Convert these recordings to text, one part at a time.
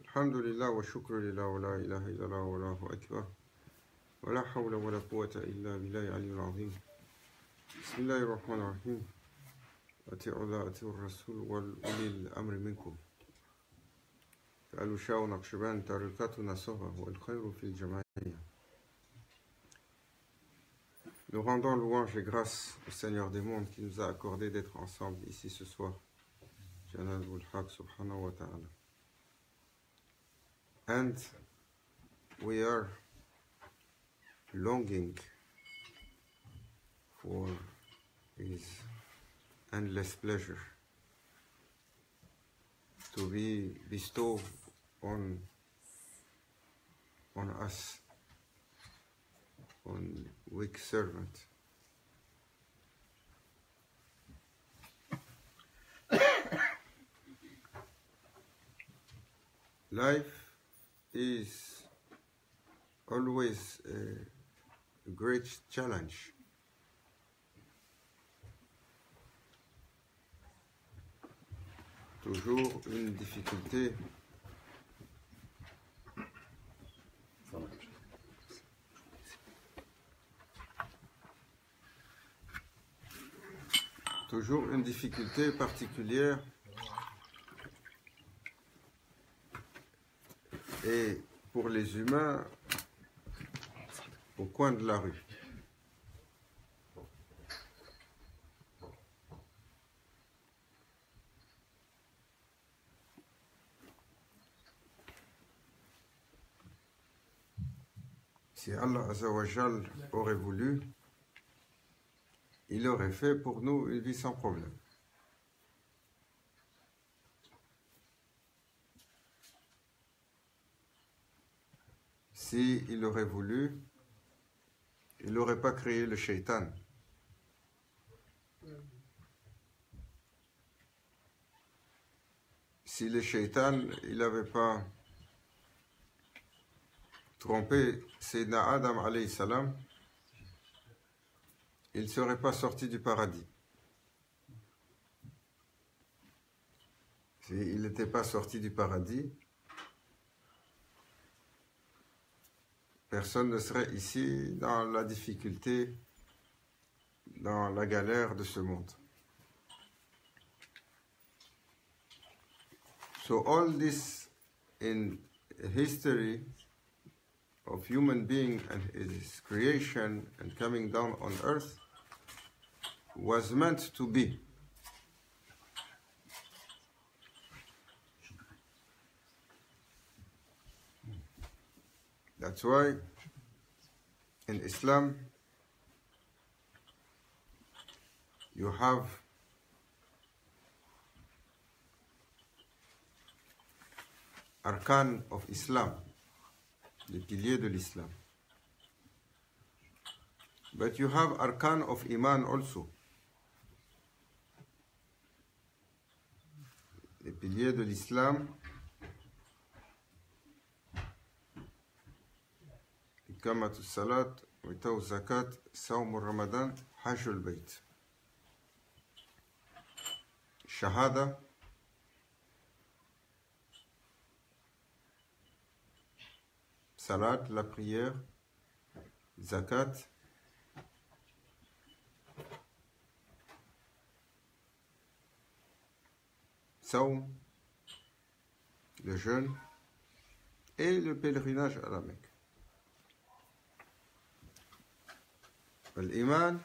الحمد لله والشكر لله ولا إله إلا الله والله أكبر ولا حول ولا قوة إلا بالله العلي العظيم. بسم الله الرحمن الرحيم. أطيعوا الله أطيعوا الرسول وأولي الأمر منكم. قالوا شاو نقشبان طريقتنا صفا والخير في الجماعية. Nous rendons louange et grâce au Seigneur des mondes qui nous a accordé d'être ensemble ici ce soir. Janazul Haq subhanahu wa ta'ala. And we are longing for His endless pleasure to be bestowed on us, on weak servant. Life is always a great challenge. Toujours une difficulté. Toujours une difficulté particulière. Et pour les humains, au coin de la rue. Si Allah Azza wa Jal aurait voulu, il aurait fait pour nous une vie sans problème. Si il aurait voulu, il n'aurait pas créé le shaitan. Si le shaitan, il n'avait pas trompé Sayyidina Adam alayhi salam, il ne serait pas sorti du paradis. S'il n'était pas sorti du paradis, personne ne serait ici dans la difficulté, dans la galère de ce monde. So all this in history of human being and his creation and coming down on earth was meant to be. That's why in Islam you have arkan of Islam, les piliers de l'Islam. But you have arkan of Iman also. Les piliers de l'Islam, إقامة الصلاة وإيتاء الزكاة صوم رمضان حج البيت. Shahada, Salat, la prière, Zakat, Saum, le jeûne et le pèlerinage à la Mecque. الإيمان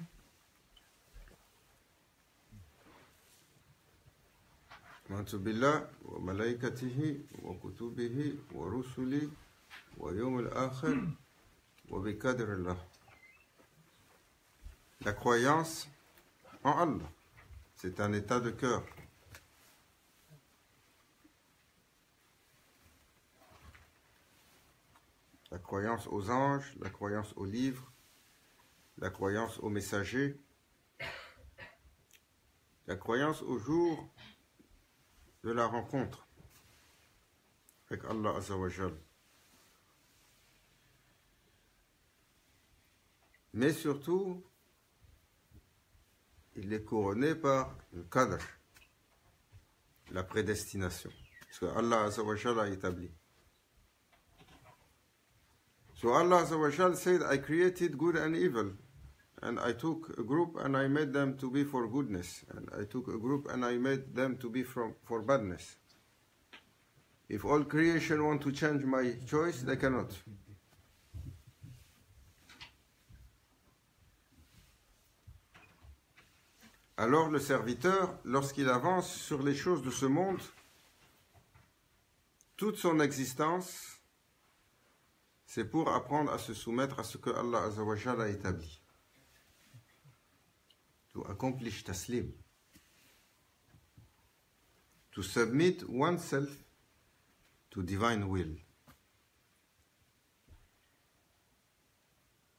آمنت بالله وملائكته وكتبه ورسله واليوم الآخر وبقدر الله. La croyance en Allah, c'est un état de cœur. La croyance aux anges, la croyance aux livres, la croyance aux messagers, la croyance au jour de la rencontre avec Allah Azza wa Jal. Mais surtout, il est couronné par le qadr, la prédestination. Ce que Allah Azza wa Jal a établi. So Allah Azza wa Jal said, I created good and evil. And I took a group and I made them to be for goodness. And I took a group and I made them to be for badness. If all creation want to change my choice, they cannot. Alors le serviteur, lorsqu'il avance sur les choses de ce monde, toute son existence, c'est pour apprendre à se soumettre à ce que Allah Azza wa Jalla a établi. To accomplish taslim. To submit oneself to divine will.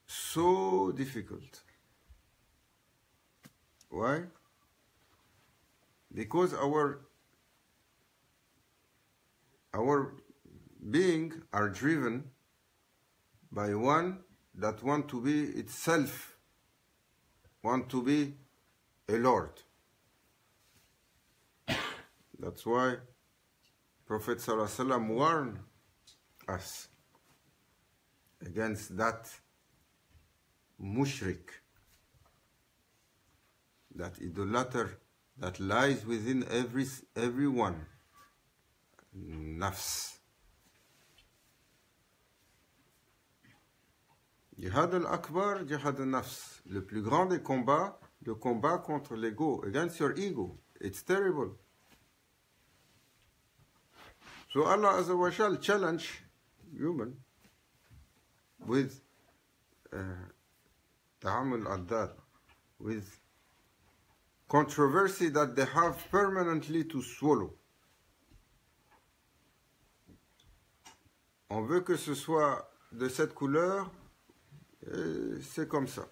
So difficult. Why? Because our being are driven by one that want to be itself, want to be a Lord. That's why Prophet Sallallahu Alaihi Wasallam warned us against that mushrik, that idolater that lies within everyone, nafs. Jihad al-Akbar, Jihad al-Nafs. Le plus grand des combats, le combat contre l'ego, against your ego. It's terrible. So Allah Azza wa Jal challenge human with ta'amul al-dar, with controversy that they have permanently to swallow. On veut que ce soit de cette couleur, et c'est comme ça.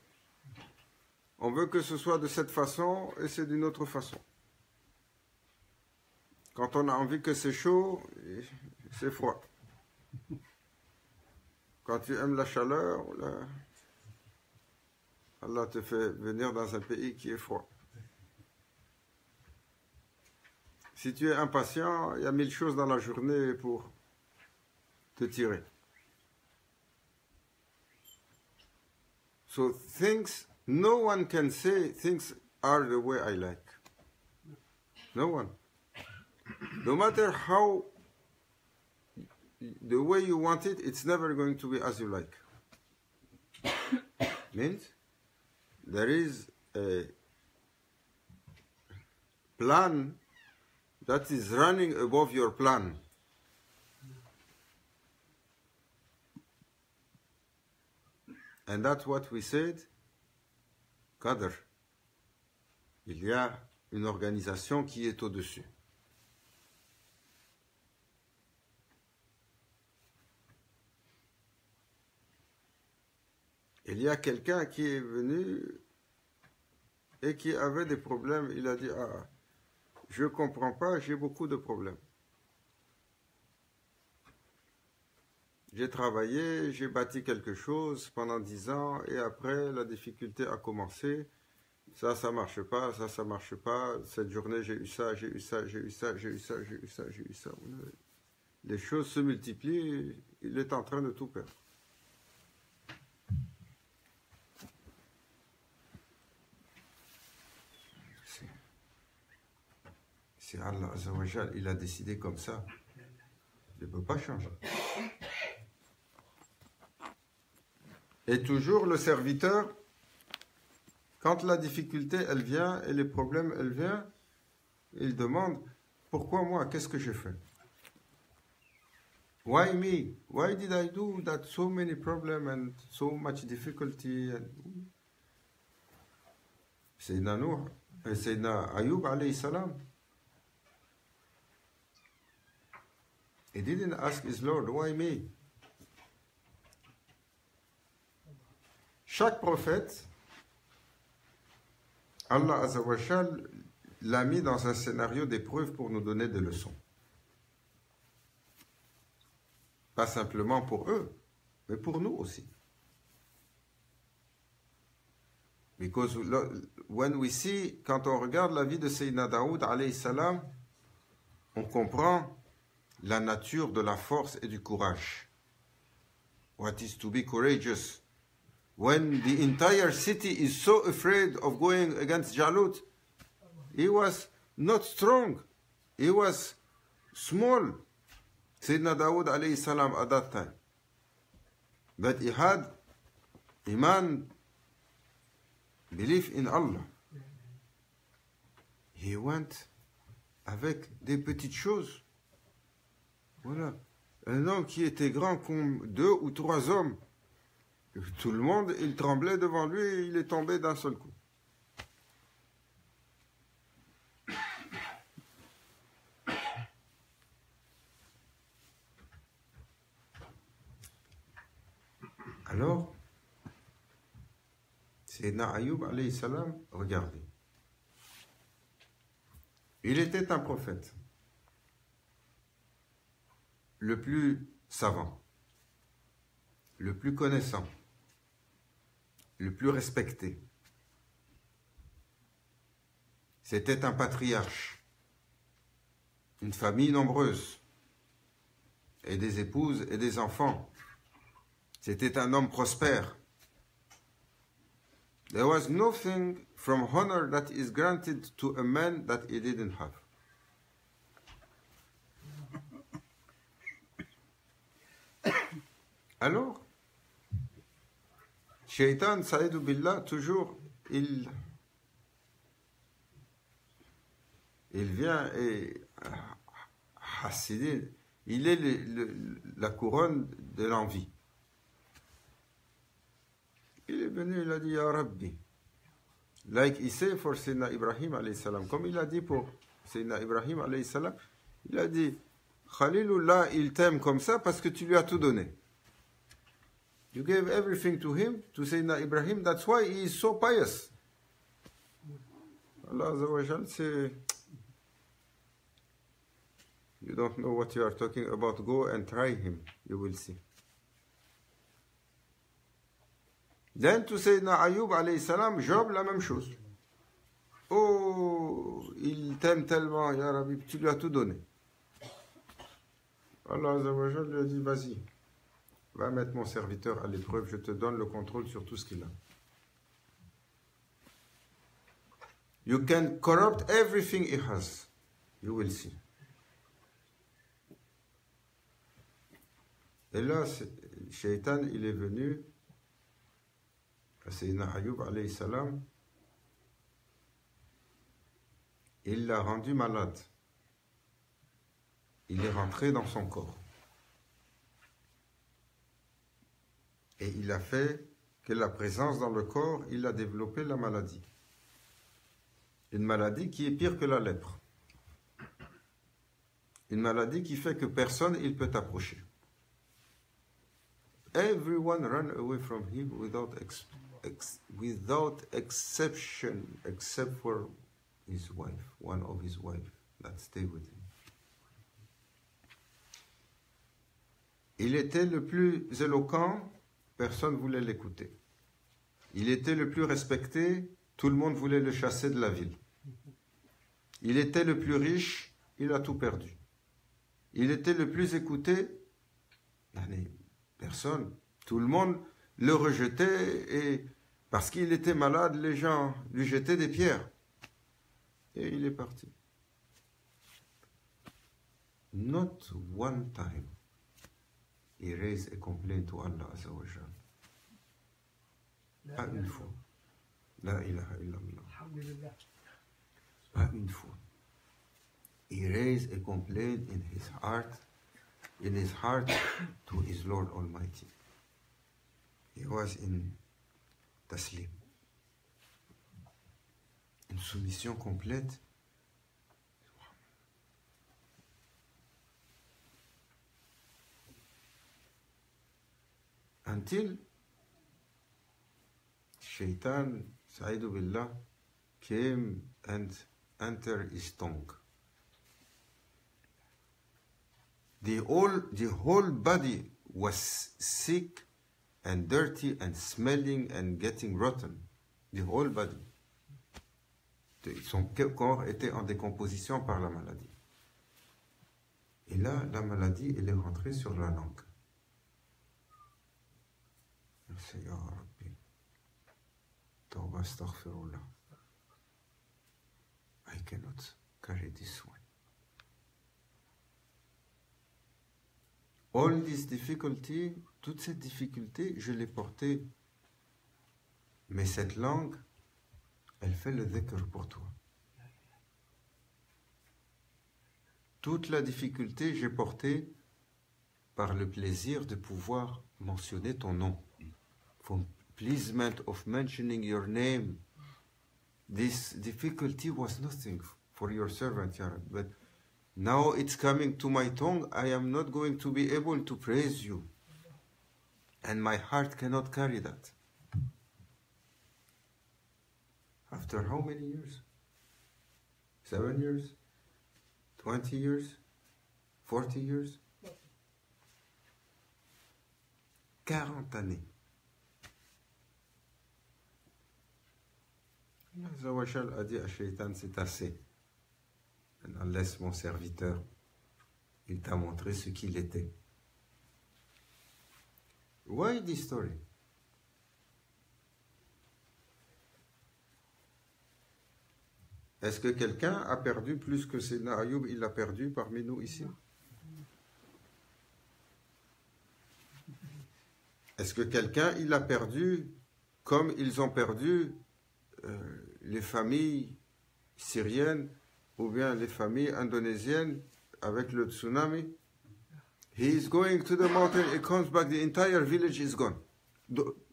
On veut que ce soit de cette façon, et c'est d'une autre façon. Quand on a envie que c'est chaud, c'est froid. Quand tu aimes la chaleur, Allah te fait venir dans un pays qui est froid. Si tu es impatient, il y a 1000 choses dans la journée pour te tirer. So things, no one can say things are the way I like. No one. No matter how, the way you want it, it's never going to be as you like. Means there is a plan that is running above your plan. And that's what we said, Qadr. Il y a une organisation qui est au-dessus. Il y a quelqu'un qui est venu et qui avait des problèmes. Il a dit, ah, je ne comprends pas, j'ai beaucoup de problèmes. J'ai travaillé, j'ai bâti quelque chose pendant 10 ans et après la difficulté a commencé. Ça ne marche pas, ça ne marche pas. Cette journée, j'ai eu ça, j'ai eu ça, j'ai eu ça, j'ai eu ça, j'ai eu ça, j'ai eu ça. Les choses se multiplient, il est en train de tout perdre. C'est Allah Azza wa Jal, il a décidé comme ça. Il ne peut pas changer. Et toujours le serviteur, quand la difficulté elle vient et les problèmes elle vient, il demande pourquoi moi, qu'est-ce que j'ai fait? Why me? Why did I do that so many problems and so much difficulty? Sayyidina Nuh et Sayyidina Ayyub alayhi salam. He didn't ask his Lord, why me? Chaque prophète, Allah Azza wa Jal l'a mis dans un scénario d'épreuve pour nous donner des leçons. Pas simplement pour eux, mais pour nous aussi. Because when we see, quand on regarde la vie de Sayyidina Daoud alayhi salam, on comprend la nature de la force et du courage. what is to be courageous. When the entire city is so afraid of going against Jalut, he was not strong. He was small. Sayyidina Dawood alayhi salam at that time. But he had iman, belief in Allah. He went avec des petites choses. Voilà. Un homme qui était grand comme 2 ou 3 hommes. Tout le monde, il tremblait devant lui et il est tombé d'un seul coup. Alors, Sayyidina Ayyub alayhi salam, regardez. Il était un prophète, le plus savant, le plus connaissant, le plus respecté. C'était un patriarche, une famille nombreuse, et des épouses et des enfants. C'était un homme prospère. There was nothing from honor that is granted to a man that he didn't have. Alors, Shaitan, Saïdou Billah, toujours, il vient et hassider, il est la couronne de l'envie. Il est venu, il a dit, Ya Rabbi. Like he said for Sayyidina Ibrahim alayhi salam. Comme il a dit pour Sayyidina Ibrahim alayhi salam, il a dit, Khalilullah, il t'aime comme ça parce que tu lui as tout donné. You gave everything to him, to Sayyidina Ibrahim, that's why he is so pious. Allah Azza wa Jal, c'est... You don't know what you are talking about, go and try him, you will see. Then to Sayyidina Ayyub alayhi salam, Job, la même chose. Oh, il t'aime tellement, Ya Rabbi, tu lui as tout donné. Allah Azza wa Jal lui a dit, vas-y, va mettre mon serviteur à l'épreuve, je te donne le contrôle sur tout ce qu'il a. You can corrupt everything he has. You will see. Et là, Shaitan, il est venu à Sayyidina Ayyub alayhi salam, il l'a rendu malade. Il est rentré dans son corps. Et il a fait que la présence dans le corps, il a développé la maladie. Une maladie qui est pire que la lèpre. Une maladie qui fait que personne il peut approcher. Everyone ran away from him without exception, except for his wife, one of his wife that stayed with him. Il était le plus éloquent, personne ne voulait l'écouter. Il était le plus respecté, tout le monde voulait le chasser de la ville. Il était le plus riche, il a tout perdu. Il était le plus écouté, personne. Tout le monde le rejetait et parce qu'il était malade, les gens lui jetaient des pierres. Et il est parti. Not one time he raised a complaint to Allah Azza wa Jal. Pas une fois. La ilaha illallah. Pas une fois. He raised a complaint in his heart to his Lord Almighty. He was in taslim. Une soumission complète. Until Shaitan, Sa'idu Billah, came and entered his tongue. The whole body was sick and dirty and smelling and getting rotten. The whole body. Son corps était en décomposition par la maladie. Et là, la maladie, elle est rentrée sur la langue. Il dit, Ya Rabbi, Tawba astaghfirullah. I cannot carry this one. All these difficulties, toute cette difficulté, je l'ai portée. Mais cette langue, elle fait le dhikr pour toi. Toute la difficulté, j'ai porté par le plaisir de pouvoir mentionner ton nom. For pleasement of mentioning your name. This difficulty was nothing for your servant, Ya Rabbi. But now it's coming to my tongue, I am not going to be able to praise you. And my heart cannot carry that. After how many years? 7 years? 20 years? 40 years? 40 années. Zawachal a dit à Shaitan, c'est assez. Maintenant, laisse mon serviteur. Il t'a montré ce qu'il était. Why this story? Est-ce que quelqu'un a perdu plus que Sayyidina Ayoub, il l'a perdu parmi nous ici? Est-ce que quelqu'un, il a perdu comme ils ont perdu les familles syriennes ou bien les familles indonésiennes avec le tsunami? He is going to the mountain, he comes back, the entire village is gone.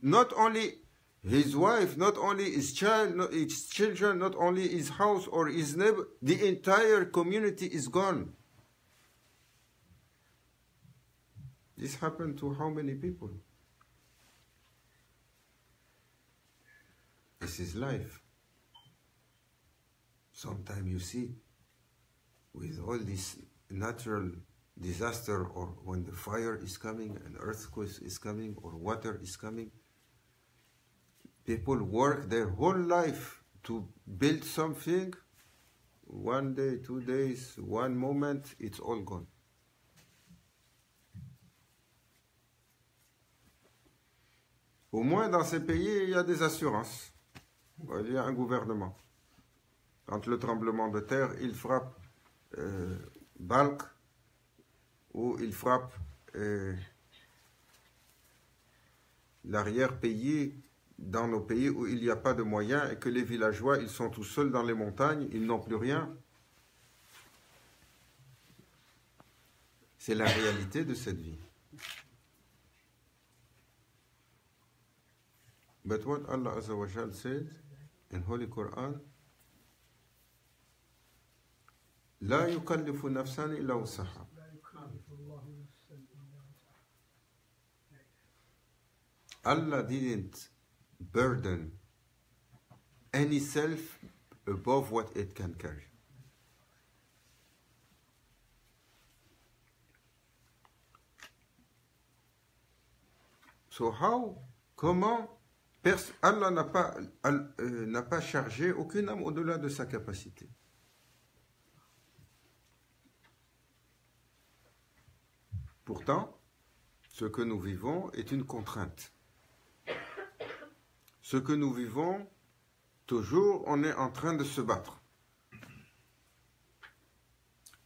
Not only his wife, not only his child, not his children, not only his house or his neighbor, the entire community is gone. This happened to how many people? This is life. Sometimes you see, with all this natural disaster, or when the fire is coming, an earthquake is coming, or water is coming, people work their whole life to build something. 1 day, 2 days, 1 moment, it's all gone. Au moins dans ces pays, il y a des assurances. Il y a un gouvernement. Quand le tremblement de terre, il frappe Balkh, ou il frappe l'arrière-pays, dans nos pays où il n'y a pas de moyens et que les villageois, ils sont tout seuls dans les montagnes, ils n'ont plus rien. C'est la réalité de cette vie. But what Allah Azza wa Jal said in Holy Quran, لا يكلف نفسا إلا وسعها. Allah didn't burden any self above what it can carry. So how, comment, Allah n'a pas chargé aucune âme au-delà de sa capacité. Pourtant, ce que nous vivons est une contrainte. Ce que nous vivons, toujours on est en train de se battre.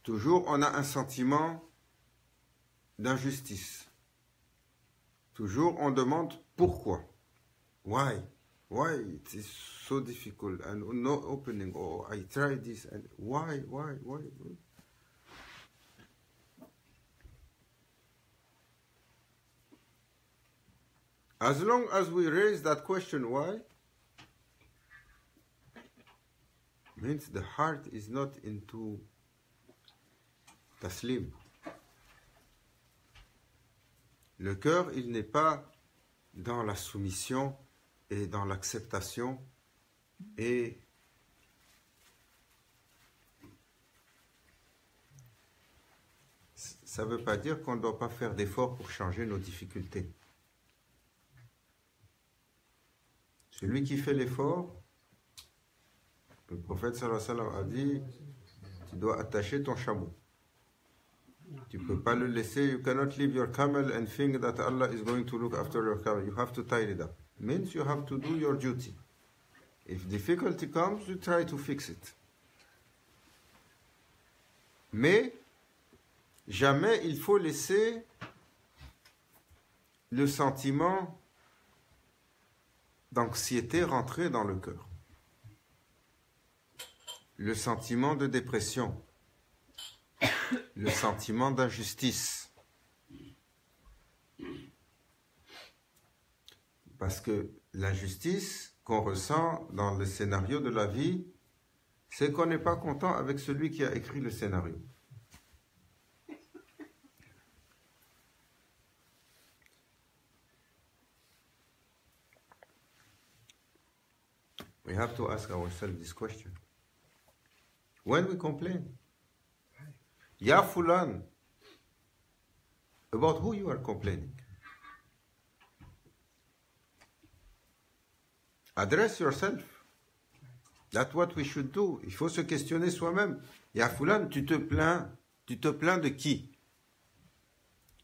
Toujours on a un sentiment d'injustice. Toujours on demande pourquoi. Why? Why it is so difficult and no opening? Oh, I tried this and why? As long as we raise that question, why, means the heart is not into taslim. Le cœur, il n'est pas dans la soumission et dans l'acceptation et ça ne veut pas dire qu'on ne doit pas faire d'efforts pour changer nos difficultés. Celui qui fait l'effort, le prophète sallallahu alayhi wa sallam a dit, tu dois attacher ton chameau. Tu peux pas le laisser. You cannot leave your camel and think that Allah is going to look after your camel. You have to tie it up. Means you have to do your duty. If difficulty comes, you try to fix it. Mais jamais il faut laisser le sentiment d'anxiété rentrer dans le cœur. Le sentiment de dépression. Le sentiment d'injustice. Parce que l'injustice qu'on ressent dans le scénario de la vie, c'est qu'on n'est pas content avec celui qui a écrit le scénario. We have to ask ourselves this question. When we complain, Ya Fulan, about who you are complaining? Address yourself. That's what we should do. Il faut se questionner soi-même. Ya Fulan, tu te plains de qui?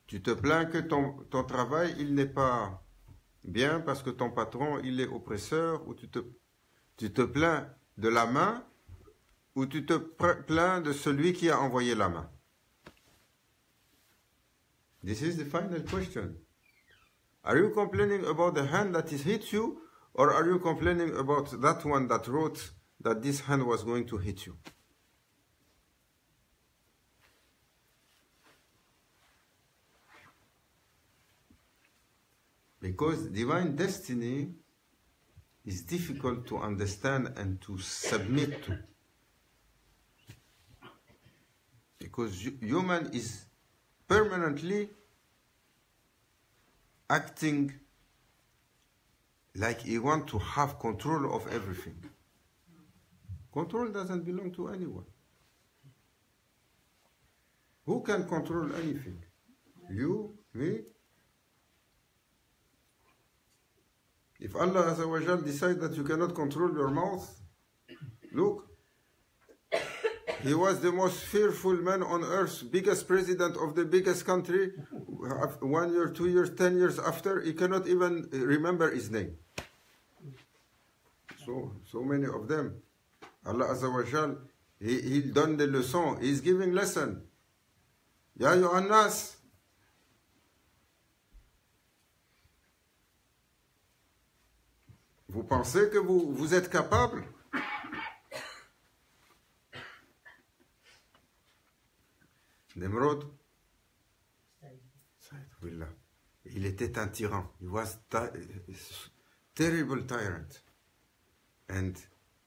Tu te plains que ton travail, il n'est pas bien parce que ton patron, il est oppresseur, ou tu te plains de la main, ou tu te plains de celui qui a envoyé la main? This is the final question. Are you complaining about the hand that is hit you, or are you complaining about that one that wrote that this hand was going to hit you? Because divine destiny is difficult to understand and to submit to. Because human is permanently acting like he wants to have control of everything. Control doesn't belong to anyone. Who can control anything? You, me? If Allah Azza wa Jal decides that you cannot control your mouth, look, he was the most fearful man on earth, biggest president of the biggest country. 1 year, 2 years, 10 years after, he cannot even remember his name. So many of them. Allah Azza wa Jal, he donne des leçons. He's giving lesson. Ya ayyuhan nas. Vous pensez que vous êtes capable? Nimrod, il était un tyran. He was a terrible tyrant. And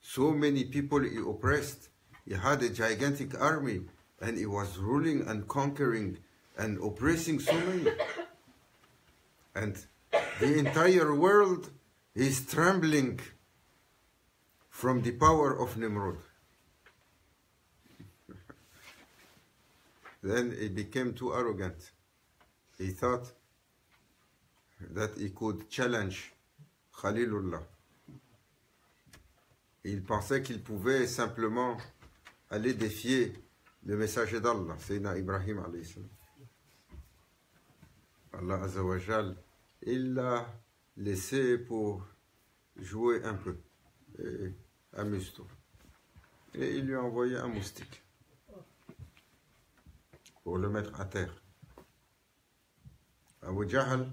so many people he oppressed. He had a gigantic army, and he was ruling and conquering and oppressing so many. And the entire world is trembling from the power of Nimrod. Then he became too arrogant. He thought that he could challenge Khalilullah. Il pensait qu'il pouvait simplement aller défier le messager d'Allah, Sayyidina Ibrahim alayhi salam. Allah Azza wa Jal, il l'a laissé pour jouer un peu. Amuse-toi. Et il lui a envoyé un moustique pour le mettre à terre. Abu Jahl,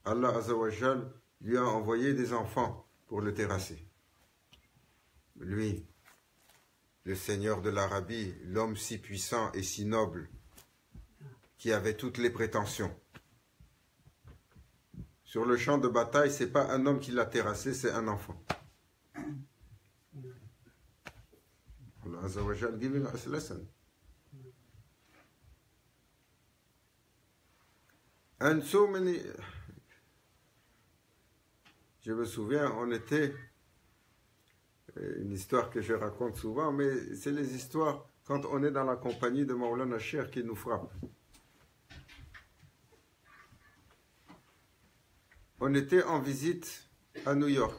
Allah Azza wa Jal lui a envoyé des enfants pour le terrasser. Lui, le seigneur de l'Arabie, l'homme si puissant et si noble, qui avait toutes les prétentions. Sur le champ de bataille, ce n'est pas un homme qui l'a terrassé, c'est un enfant. Allah Azza wa Jal giving us a lesson. And so many... Je me souviens, on était... Une histoire que je raconte souvent, mais c'est les histoires quand on est dans la compagnie de Maulana Cheikh qui nous frappent. On était en visite à New York,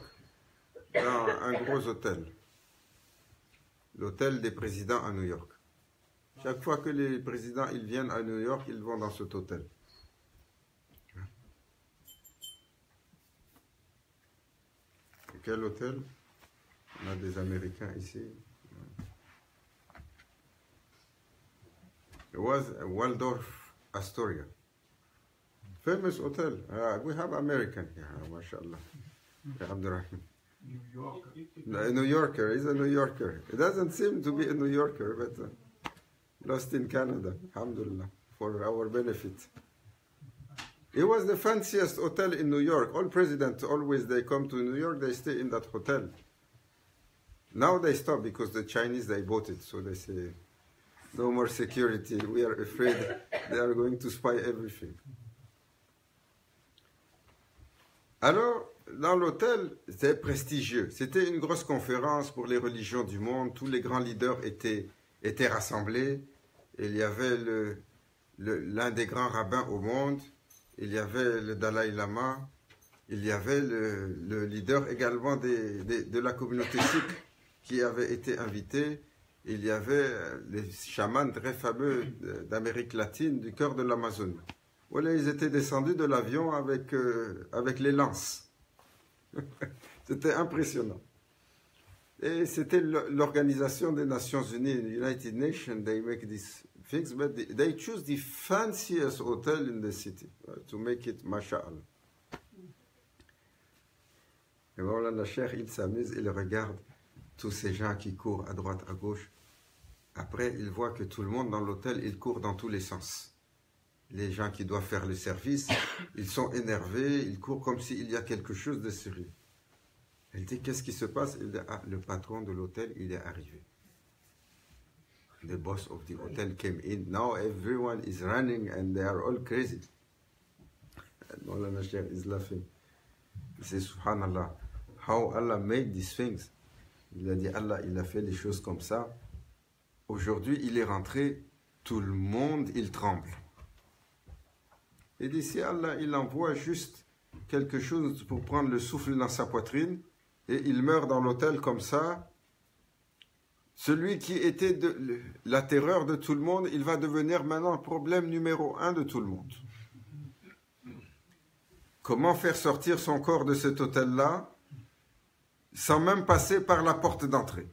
dans un gros hôtel. L'hôtel des présidents à New York. Chaque fois que les présidents ils viennent à New York, ils vont dans cet hôtel. Quel hôtel? On a des Américains ici. It was Waldorf Astoria. Famous hotel. We have American here, mashallah. Abdurrahman. New York. A New Yorker. He's a New Yorker. It doesn't seem to be a New Yorker, but lost in Canada. Alhamdulillah. For our benefit. It was the fanciest hotel in New York. All presidents, always they come to New York, they stay in that hotel. Now they stop because the Chinese, they bought it. So they say, no more security. We are afraid they are going to spy everything. Alors, dans l'hôtel, c'était prestigieux. C'était une grosse conférence pour les religions du monde. Tous les grands leaders étaient rassemblés. Il y avait l'un des grands rabbins au monde. Il y avait le Dalai Lama. Il y avait le leader également de la communauté sikh qui avait été invité. Il y avait les chamans très fameux d'Amérique latine, du cœur de l'Amazonie. Voilà, ils étaient descendus de l'avion avec les lances. C'était impressionnant. Et c'était l'organisation des Nations Unies, United Nations, they make these things, but they choose the fanciest hotel in the city to make it masha'Allah. Et voilà, la Cheikh, il s'amuse, il regarde tous ces gens qui courent à droite, à gauche. Après, il voit que tout le monde dans l'hôtel, il court dans tous les sens. Les gens qui doivent faire le service, ils sont énervés, ils courent comme s'il y a quelque chose de sérieux. Elle dit, qu'est-ce qui se passe? Il dit, ah, le patron de l'hôtel, il est arrivé. The boss of the hotel came in. Now everyone is running and they are all crazy. And Maulana Sheikh is laughing. He says, Subhanallah, how Allah made these things. Il a dit, Allah, il a fait les choses comme ça. Aujourd'hui, il est rentré, tout le monde, il tremble. Et d'ici, Allah, il envoie juste quelque chose pour prendre le souffle dans sa poitrine et il meurt dans l'hôtel comme ça. Celui qui était la terreur de tout le monde, il va devenir maintenant le problème numéro 1 de tout le monde. Comment faire sortir son corps de cet hôtel-là sans même passer par la porte d'entrée?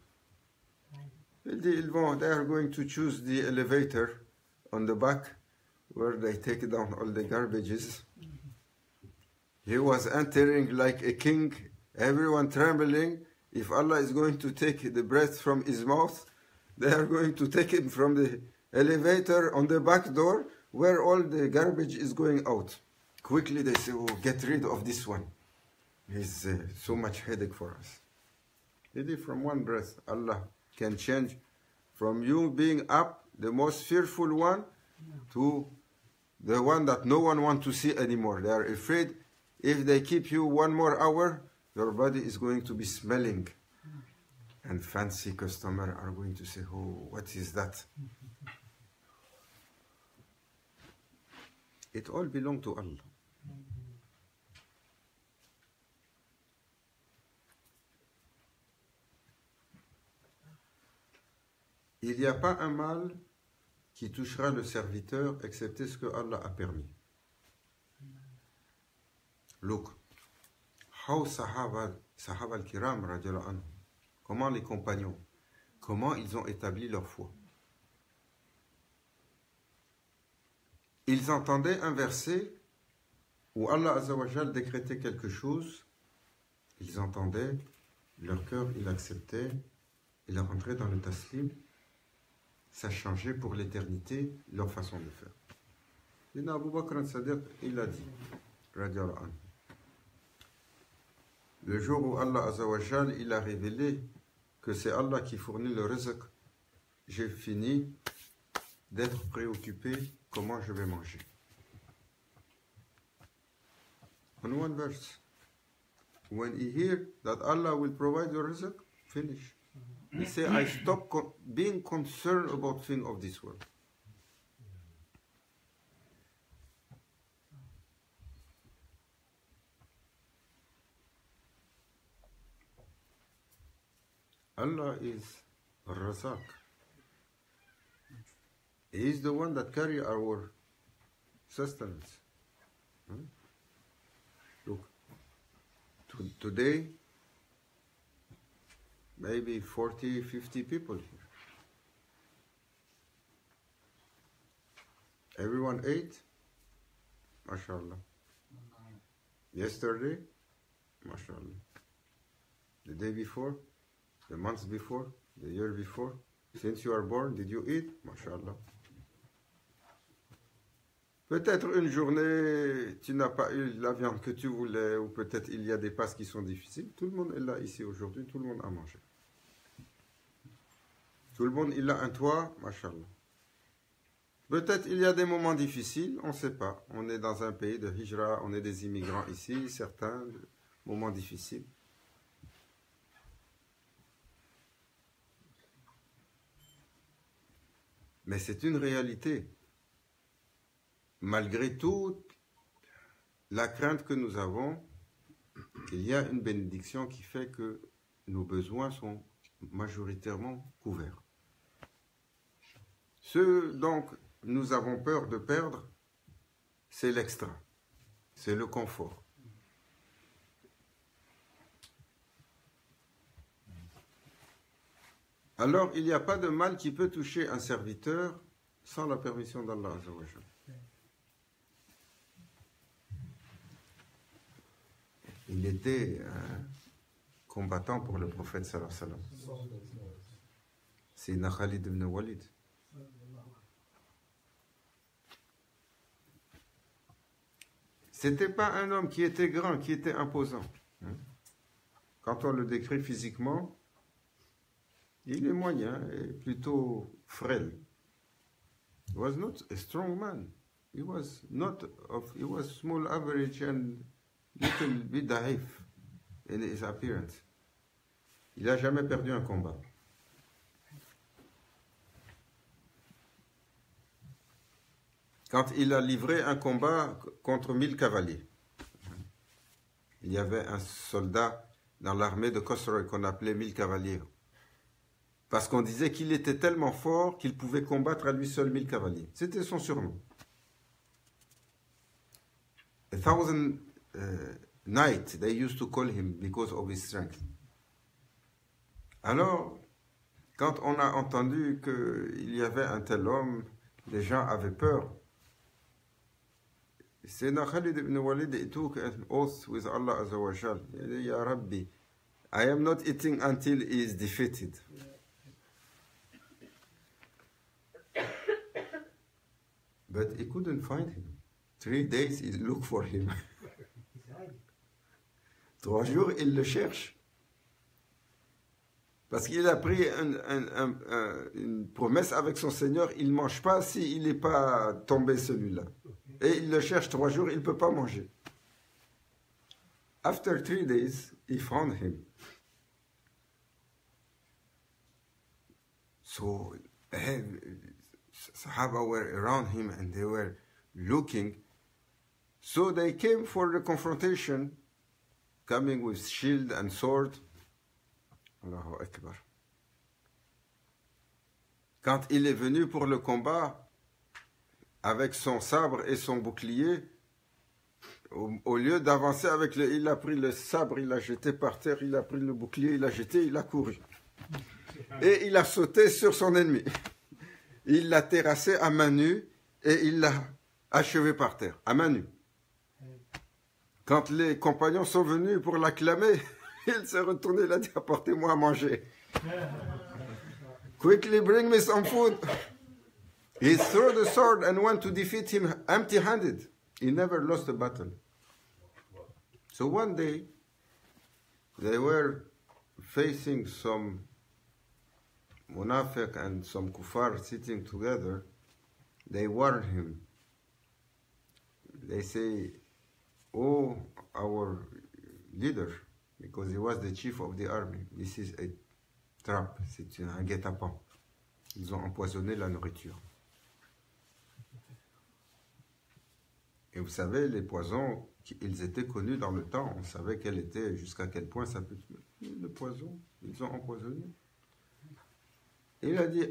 Il dit, they are going to choose the elevator on the back where they take down all the garbages. He was entering like a king, everyone trembling. If Allah is going to take the breath from his mouth, they are going to take him from the elevator on the back door where all the garbage is going out. Quickly they say, oh, get rid of this one. He's so much headache for us. Maybe from one breath, Allah can change from you being up, the most fearful one, to the one that no one wants to see anymore. They are afraid if they keep you one more hour, your body is going to be smelling. And fancy customers are going to say, oh, what is that? It all belongs to Allah. Il n'y a pas un mal qui touchera le serviteur excepté ce que Allah a permis. Look, how Sahaba al-Kiram, radiallahu anhu, comment les compagnons, comment ils ont établi leur foi. Ils entendaient un verset où Allah Azzawajal décrétait quelque chose, ils entendaient, leur cœur, il acceptait, il rentrait dans le taslim, ça changeait pour l'éternité leur façon de faire. Et Abu Bakr al-Sadiq, il a dit, radiallahu anhu, le jour où Allah Azzawajal, il a révélé que c'est Allah qui fournit le rizq, j'ai fini d'être préoccupé comment je vais manger. On one verse, when he hear that Allah will provide the rizq, finish. He say, I stop being concerned about things of this world. Allah is Razak. He is the one that carry our sustenance. Look, today, maybe 40, 50 people here. Everyone ate? MashaAllah. Yesterday? MashaAllah. The day before? The months before? The year before? Since you are born, did you eat? MashaAllah. Peut-être une journée, tu n'as pas eu la viande que tu voulais, ou peut-être il y a des passes qui sont difficiles. Tout le monde est là ici aujourd'hui, tout le monde a mangé. Tout le monde, il a un toit, MashaAllah. Peut-être il y a des moments difficiles, on ne sait pas. On est dans un pays de hijra, on est des immigrants ici, certains moments difficiles. Mais c'est une réalité. Malgré toute la crainte que nous avons, il y a une bénédiction qui fait que nos besoins sont majoritairement couverts. Ce donc nous avons peur de perdre, c'est l'extra, c'est le confort. Alors, il n'y a pas de mal qui peut toucher un serviteur sans la permission d'Allah Azza wa Jalla. Il était un combattant pour le prophète sallallahu alayhi wa sallam. C'est Khalid ibn Walid. C'était pas un homme qui était grand, qui était imposant. Quand on le décrit physiquement, il est moyen et plutôt frêle. He was not a strong man. He was small, average and little bit daif in his appearance. Il n'a jamais perdu un combat. Quand il a livré un combat contre 1000 cavaliers, il y avait un soldat dans l'armée de Khosrow qu'on appelait 1000 cavaliers. Parce qu'on disait qu'il était tellement fort qu'il pouvait combattre à lui seul 1000 cavaliers. C'était son surnom. 1,000 knights, they used to call him because of his strength. Alors, quand on a entendu qu'il y avait un tel homme, les gens avaient peur. Sayyidina Khalid ibn Walid, he took an oath with Allah Azza wa Jal. Ya Rabbi, I am not eating until he is defeated. But he couldn't find him. 3 days he looked for him. 3 jours, il le cherche. Parce qu'il a pris une promesse avec son Seigneur, il ne mange pas s'il n'est pas tombé celui-là. Et il le cherche 3 jours, il ne peut pas manger. After 3 days, he found him. So, Sahaba were around him and they were looking. So they came for the confrontation, coming with shield and sword. Allahu Akbar. Quand il est venu pour le combat, avec son sabre et son bouclier, au lieu d'avancer avec il a pris le sabre, il l'a jeté par terre, il a pris le bouclier, il l'a jeté, il a couru. Et il a sauté sur son ennemi. Il l'a terrassé à main nue et il l'a achevé par terre, à main nue. Quand les compagnons sont venus pour l'acclamer, il s'est retourné, il a dit, apportez-moi à manger. Quickly bring me some food. He threw the sword and went to defeat him empty-handed. He never lost a battle. So one day, they were facing some munafiq and some kuffar sitting together. They warned him. They say, oh, our leader, because he was the chief of the army, this is a trap, c'est un guet-apens. Ils ont empoisonné la nourriture. Et vous savez, les poisons, ils étaient connus dans le temps. On savait jusqu'à quel point ça peut tuer. Le poison, ils ont empoisonné. Et il a dit,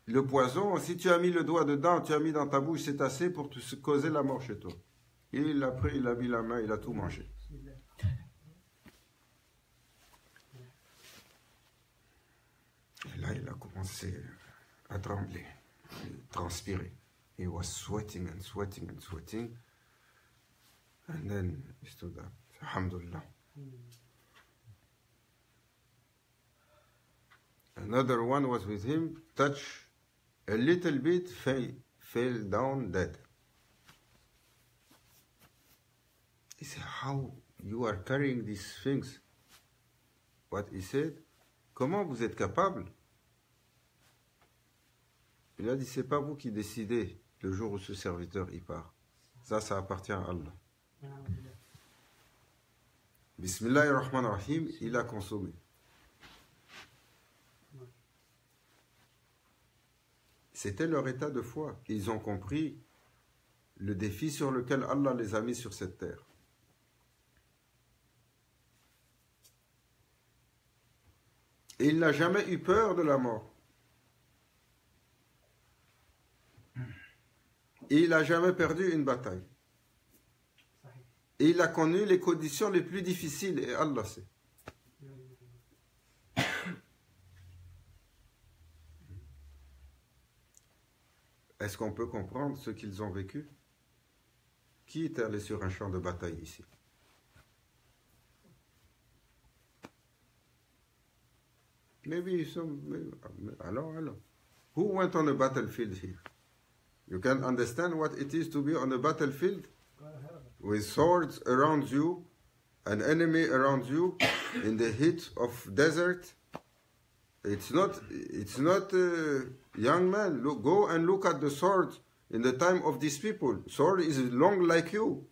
le poison, si tu as mis le doigt dedans, tu as mis dans ta bouche, c'est assez pour te causer la mort chez toi. Et après, il a mis la main, il a tout mangé. Et là, il a commencé à trembler, à transpirer. He was sweating and sweating and sweating. And then he stood up. Alhamdulillah. Another one was with him, touched a little bit, fell down dead. He said, how you are carrying these things? What he said, comment vous êtes capable? Il a dit, c'est pas vous qui décidez le jour où ce serviteur y part. Ça appartient à Allah. Bismillahirrahmanirrahim, il a consommé. C'était leur état de foi. Ils ont compris le défi sur lequel Allah les a mis sur cette terre. Et il n'a jamais eu peur de la mort. Et il n'a jamais perdu une bataille. Et il a connu les conditions les plus difficiles, et Allah sait. Est-ce qu'on peut comprendre ce qu'ils ont vécu? Qui est allé sur un champ de bataille ici? Maybe some. Alors. Who went on a battlefield here? You can understand what it is to be on a battlefield with swords around you, an enemy around you, in the heat of desert. It's not young man. Look, go and look at the sword in the time of these people. Sword is long like you.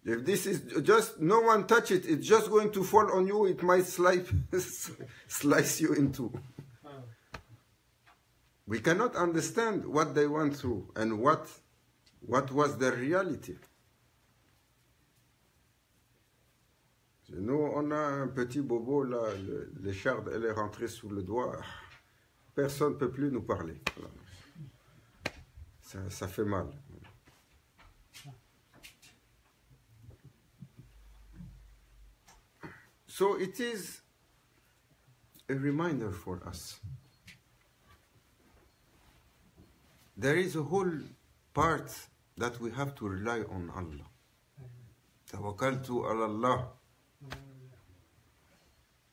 If this is just, no one touch it, it's just going to fall on you, it might slice you in two. We cannot understand what they went through and what was their reality. Nous, on a un petit bobo là, l'écharde, elle est rentrée sous le doigt. Personne ne peut plus nous parler. Ça fait mal. So it is a reminder for us. There is a whole part that we have to rely on Allah. Tawakkaltu ala Allah.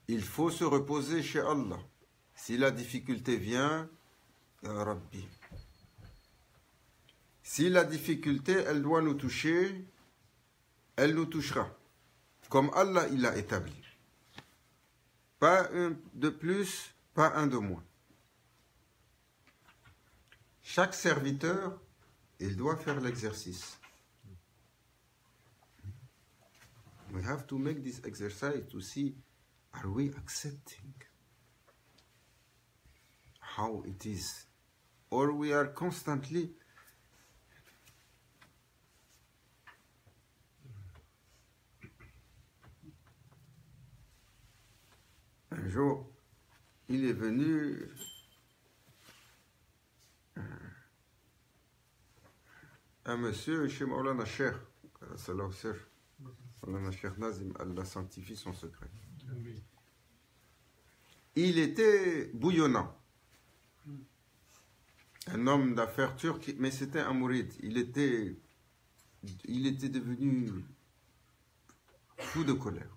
Il faut se reposer chez Allah. Si la difficulté vient, Ya Rabbi. Si la difficulté, elle doit nous toucher, elle nous touchera. Comme Allah, il l'a établi. Pas un de plus, pas un de moins. Chaque serviteur, il doit faire l'exercice. We have to make this exercise to see, are we accepting how it is? Or we are constantly un jour, il est venu un monsieur chez Maulana Cheikh, Maulana Cheikh Nazim, Allah sanctifie son secret. Il était bouillonnant. Un homme d'affaires turc, mais c'était un mouride. Il était devenu fou de colère.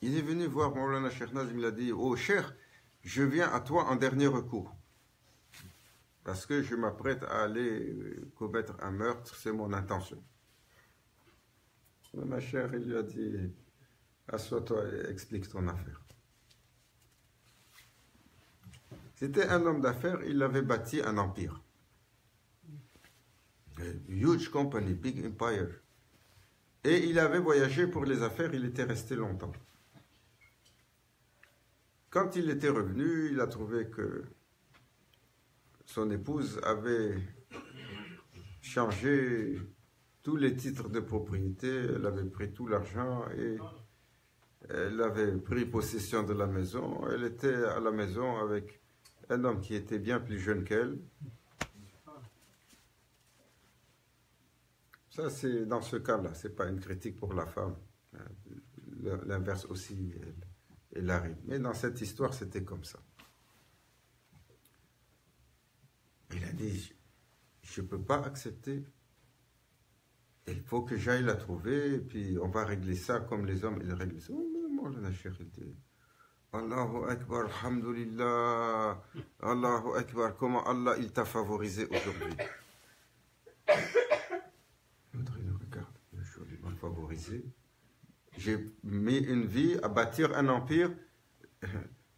Il est venu voir Maulana Cheikh Nazim, il a dit, oh Cheikh, je viens à toi en dernier recours. Parce que je m'apprête à aller commettre un meurtre, c'est mon intention. Ma chère, il lui a dit, assois-toi et explique ton affaire. C'était un homme d'affaires, il avait bâti un empire. A huge company, big empire. Et il avait voyagé pour les affaires, il était resté longtemps. Quand il était revenu, il a trouvé que son épouse avait changé tous les titres de propriété, elle avait pris tout l'argent et elle avait pris possession de la maison. Elle était à la maison avec un homme qui était bien plus jeune qu'elle. Ça, c'est dans ce cas-là, ce n'est pas une critique pour la femme. L'inverse aussi, elle arrive. Mais dans cette histoire, c'était comme ça. Il a dit, je ne peux pas accepter. Il faut que j'aille la trouver, et puis on va régler ça comme les hommes, ils règlent ça. Maulana Cheikh, il dit, Allahu Akbar, Alhamdulillah, Allahu Akbar, comment Allah, il t'a favorisé aujourd'hui. L'autre, il nous regarde, je lui ai favorisé. J'ai mis une vie à bâtir un empire.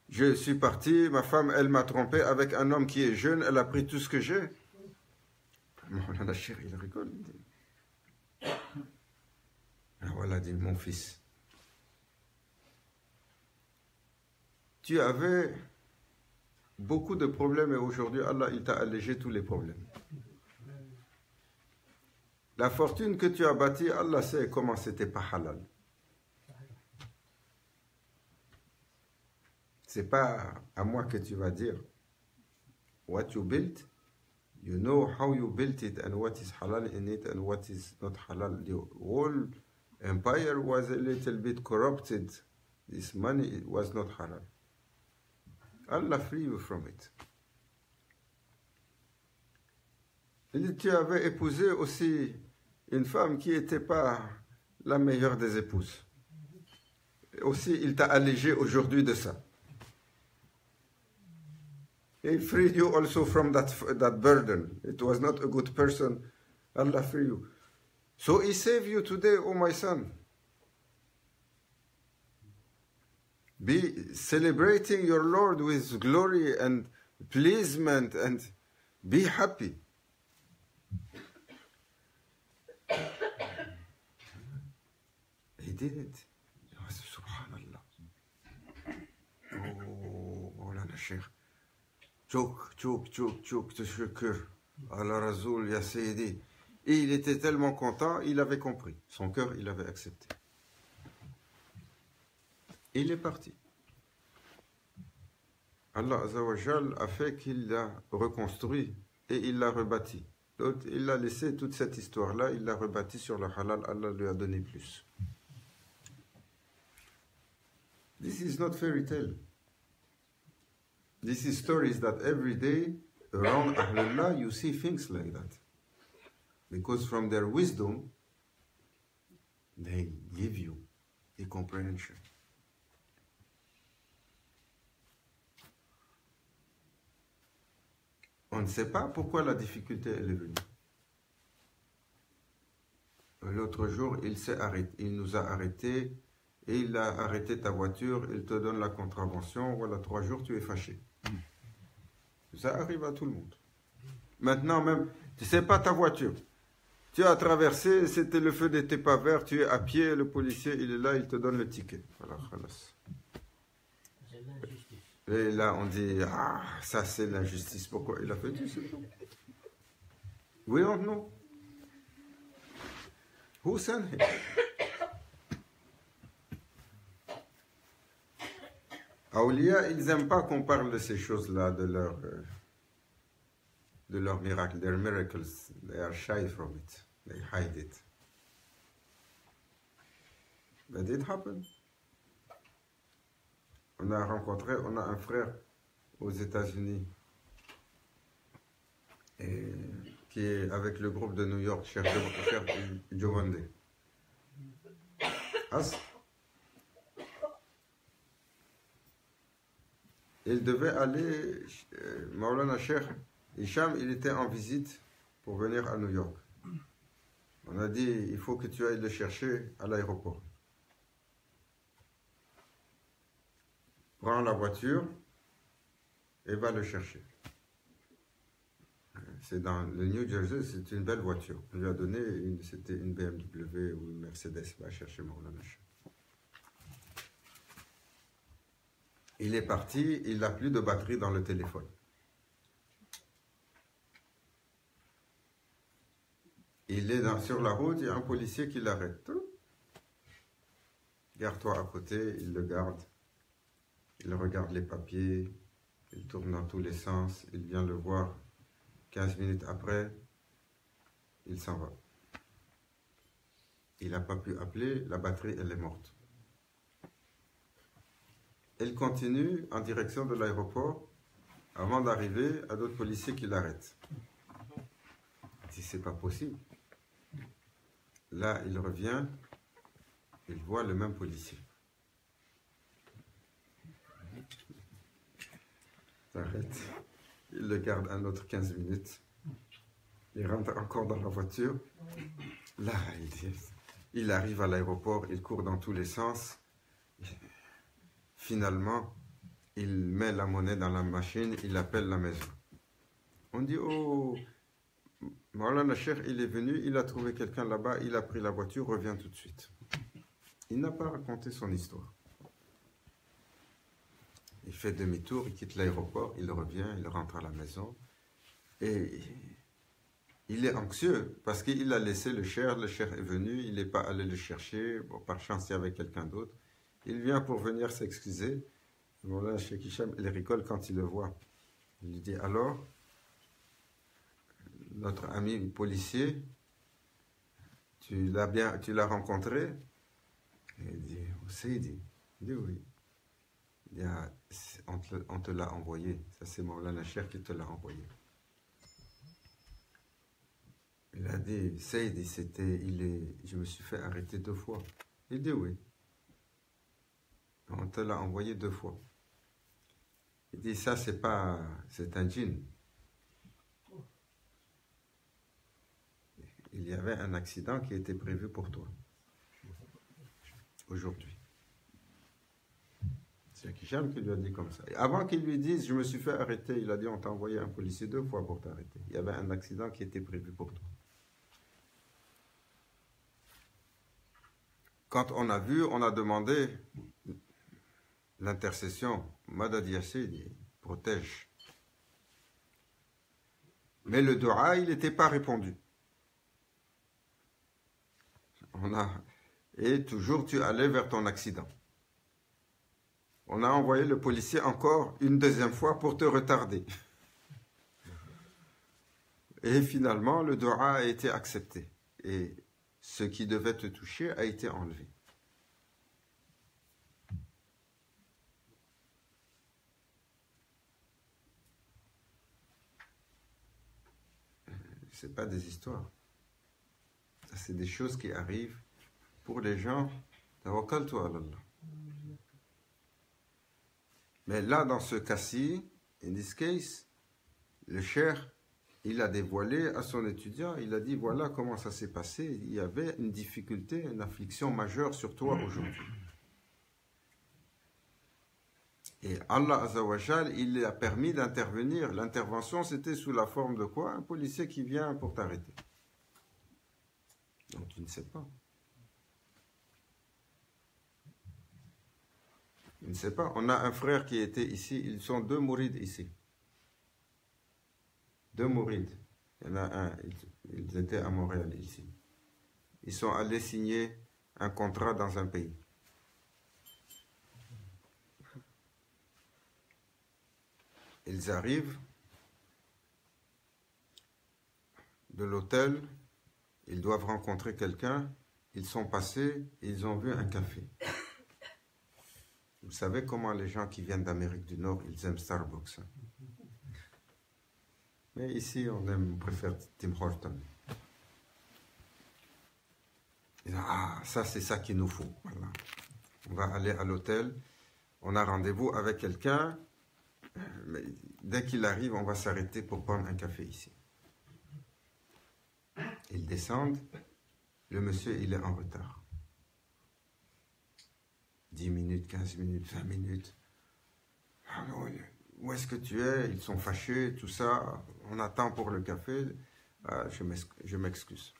Je suis parti, ma femme, elle m'a trompé avec un homme qui est jeune, elle a pris tout ce que j'ai. Maulana Cheikh, il rigole, il dit. Voilà, dit mon fils. Tu avais beaucoup de problèmes et aujourd'hui, Allah, il t'a allégé tous les problèmes. La fortune que tu as bâtie, Allah sait comment c'était pas halal. C'est pas à moi que tu vas dire. What you built, you know how you built it and what is halal in it and what is not halal. The whole empire was a little bit corrupted. This money was not halal. Allah free you from it. Et tu avais épousé aussi une femme qui n'était pas la meilleure des épouses. Et aussi, il t'a allégé aujourd'hui de ça. He freed you also from that burden. It was not a good person. Allah free you. So he saved you today, oh my son. Be celebrating your Lord with glory and pleasement and be happy. He did it. Subhanallah. Oh, Maulana Cheikh. Tchouk, tashkur. Allah Razoul, ya Sayyidi. Et il était tellement content, il avait compris. Son cœur, il avait accepté. Il est parti. Allah Azzawajal a fait qu'il l'a reconstruit et il l'a rebâti. Il a laissé toute cette histoire-là, il l'a rebâti sur le halal, Allah lui a donné plus. This is not fairy tale. This is stories that every day around Ahlullah you see things like that. Because from their wisdom, they give you a comprehension. On ne sait pas pourquoi la difficulté elle est venue. L'autre jour, il nous a arrêtés et il a arrêté ta voiture, il te donne la contravention, voilà, 3 jours, tu es fâché. Ça arrive à tout le monde. Maintenant même, tu ne sais pas ta voiture. Tu as traversé, c'était le feu n'était pas vert, tu es à pied, le policier, il est là, il te donne le ticket. Voilà, khalas. Et là, on dit, ah, ça c'est l'injustice. Pourquoi il a fait tout ça? Oui ou non? Who sent him? Awliya, ils n'aiment pas qu'on parle de ces choses-là, de leurs miracles, their miracles. They are shy from it. They hide it. But it happened. On a un frère aux États-Unis qui est avec le groupe de New York, Cheikh Jovande. Il devait aller, Maulana Cheikh Hicham, il était en visite pour venir à New York. On a dit, il faut que tu ailles le chercher à l'aéroport. Prends la voiture et va le chercher. C'est dans le New Jersey, c'est une belle voiture. On lui a donné, c'était une BMW ou une Mercedes. Va chercher Maulana Cheikh. Il est parti, il n'a plus de batterie dans le téléphone. Il est sur la route, il y a un policier qui l'arrête. Garde-toi à côté, il le garde. Il regarde les papiers. il tourne dans tous les sens, il vient le voir. 15 minutes après, il s'en va. Il n'a pas pu appeler, la batterie, elle est morte. Il continue en direction de l'aéroport avant d'arriver à d'autres policiers qui l'arrêtent. Il dit, c'est pas possible. Là, il revient, il voit le même policier. Il s'arrête, il le garde un autre 15 minutes. Il rentre encore dans la voiture. Là, il arrive à l'aéroport, il court dans tous les sens. Finalement, il met la monnaie dans la machine, il appelle la maison. On dit, oh, Maulana Cheikh, il est venu, il a trouvé quelqu'un là-bas, il a pris la voiture, revient tout de suite. Il n'a pas raconté son histoire. Il fait demi-tour, il quitte l'aéroport, il revient, il rentre à la maison. Et il est anxieux parce qu'il a laissé le cheikh est venu, il n'est pas allé le chercher, bon, par chance il y avait quelqu'un d'autre. Il vient pour venir s'excuser. Voilà, Cheikh Hicham, il rigole quand il le voit. Il lui dit, alors, notre ami policier, tu l'as rencontré? Et il dit, Seydi. Il dit, oui. Il dit, ah, on te l'a envoyé. Ça, c'est Maulana Cheikh qui te l'a envoyé. Il a dit, Seydi, je me suis fait arrêter 2 fois. Il dit, oui. On te l'a envoyé 2 fois. Il dit, ça, c'est un djinn. Il y avait un accident qui était prévu pour toi. Aujourd'hui. C'est Hicham qui lui a dit comme ça. Et avant qu'il lui dise, je me suis fait arrêter, il a dit, on t'a envoyé un policier 2 fois pour t'arrêter. Il y avait un accident qui était prévu pour toi. Quand on a vu, on a demandé l'intercession. Madad Yassid protège. Mais le dua, il n'était pas répondu. Et toujours tu allais vers ton accident. On a envoyé le policier encore une 2e fois pour te retarder. Et finalement, le dua a été accepté. Et ce qui devait te toucher a été enlevé. Ce n'est pas des histoires. Ça, c'est des choses qui arrivent pour les gens. Tawakkaltu ala Allah. Mais là, dans ce cas-ci, in this case, le cheikh, il a dévoilé à son étudiant, il a dit, voilà comment ça s'est passé. Il y avait une difficulté, une affliction majeure sur toi aujourd'hui. Et Allah Azzawajal, il a permis d'intervenir. L'intervention, c'était sous la forme de quoi? Un policier qui vient pour t'arrêter. Donc tu ne sais pas. Je ne sais pas. On a un frère qui était ici. Ils sont 2 mourides ici. 2 mourides. Il y en a un. Ils étaient à Montréal ici. Ils sont allés signer un contrat dans un pays. Ils arrivent de l'hôtel. Ils doivent rencontrer quelqu'un. Ils sont passés et ils ont vu un café. Vous savez comment les gens qui viennent d'Amérique du Nord, ils aiment Starbucks. Hein? Mais ici, on préfère Tim Hortons. Ils disent, ah, ça, c'est ça qu'il nous faut. Voilà. On va aller à l'hôtel. On a rendez-vous avec quelqu'un. Mais dès qu'il arrive, on va s'arrêter pour prendre un café ici. Ils descendent. Le monsieur, il est en retard. 10 minutes, 15 minutes, 20 minutes. Alors, où est-ce que tu es? Ils sont fâchés, tout ça. On attend pour le café. Je m'excuse.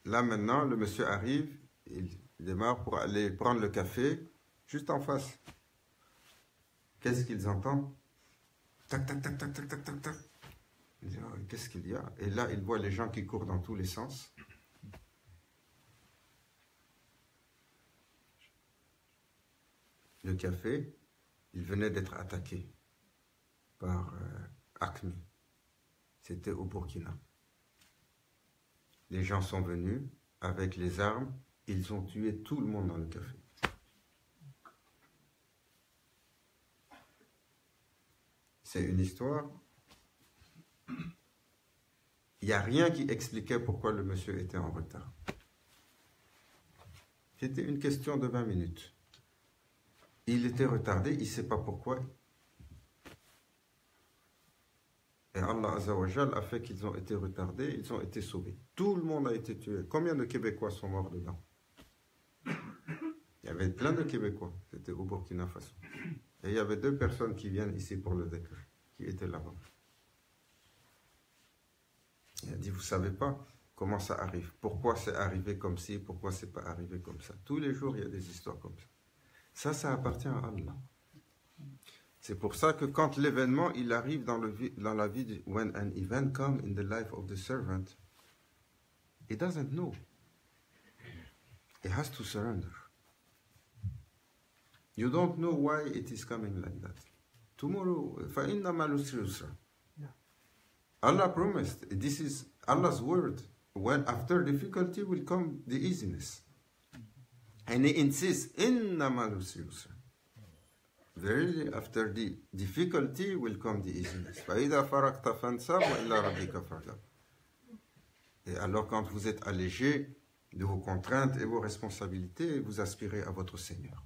Là, maintenant, le monsieur arrive. Il démarre pour aller prendre le café juste en face. Qu'est-ce qu'ils entendent? Tac, tac, tac, tac, tac, tac, tac, tac. Il dit, oh, qu'est-ce qu'il y a? Et là, il voit les gens qui courent dans tous les sens. Le café, il venait d'être attaqué par Acme. C'était au Burkina. Les gens sont venus avec les armes, ils ont tué tout le monde dans le café. C'est une histoire. Il n'y a rien qui expliquait pourquoi le monsieur était en retard. C'était une question de 20 minutes. Il était retardé, il ne sait pas pourquoi. Et Allah Azzawajal a fait qu'ils ont été retardés, ils ont été sauvés. Tout le monde a été tué. Combien de Québécois sont morts dedans? Il y avait plein de Québécois. C'était au Burkina Faso. Et il y avait 2 personnes qui viennent ici pour le dhikr, qui étaient là-bas. Il a dit, vous ne savez pas comment ça arrive. Pourquoi c'est arrivé comme ci, pourquoi c'est pas arrivé comme ça. Tous les jours, il y a des histoires comme ça. Ça appartient à Allah. C'est pour ça que quand l'événement il arrive dans la vie, when an event comes in the life of the servant, he doesn't know. He has to surrender. You don't know why it is coming like that. Tomorrow, فَإِنَّ مَا الْعُسْرِ يُسْرًا. Allah promised, this is Allah's word. When after difficulty will come the easiness. And he insists, إِنَّ مَا الْعُسْرِ يُسْرًا. Verily, after the difficulty will come the easiness. فَإِذَا فَرَقْتَ فَانْصَبْ وَإِلَّا رَبِّكَ فَارْغَب. Et alors quand vous êtes allégé de vos contraintes et vos responsabilités, vous aspirez à votre Seigneur.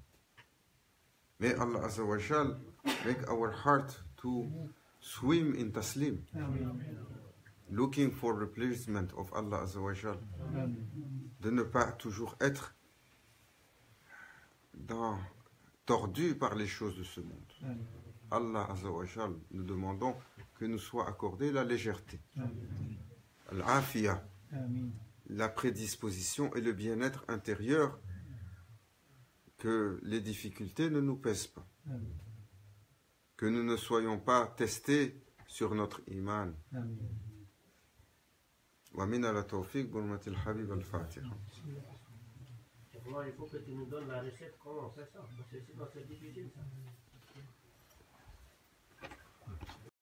May Allah Azza wa Jal make our heart to swim in taslim, looking for replacement of Allah Azza wa Jal. De ne pas toujours être tordu par les choses de ce monde. Allah Azza wa Jal, nous demandons que nous soit accordée la légèreté, l'afia, la prédisposition et le bien-être intérieur, que les difficultés ne nous pèsent pas, que nous ne soyons pas testés sur notre iman. Wa min ala tawfiq burmatil habib al-Fatiha. Il faut que tu nous donnes la recette, comment on fait ça, parce que c'est difficile ça.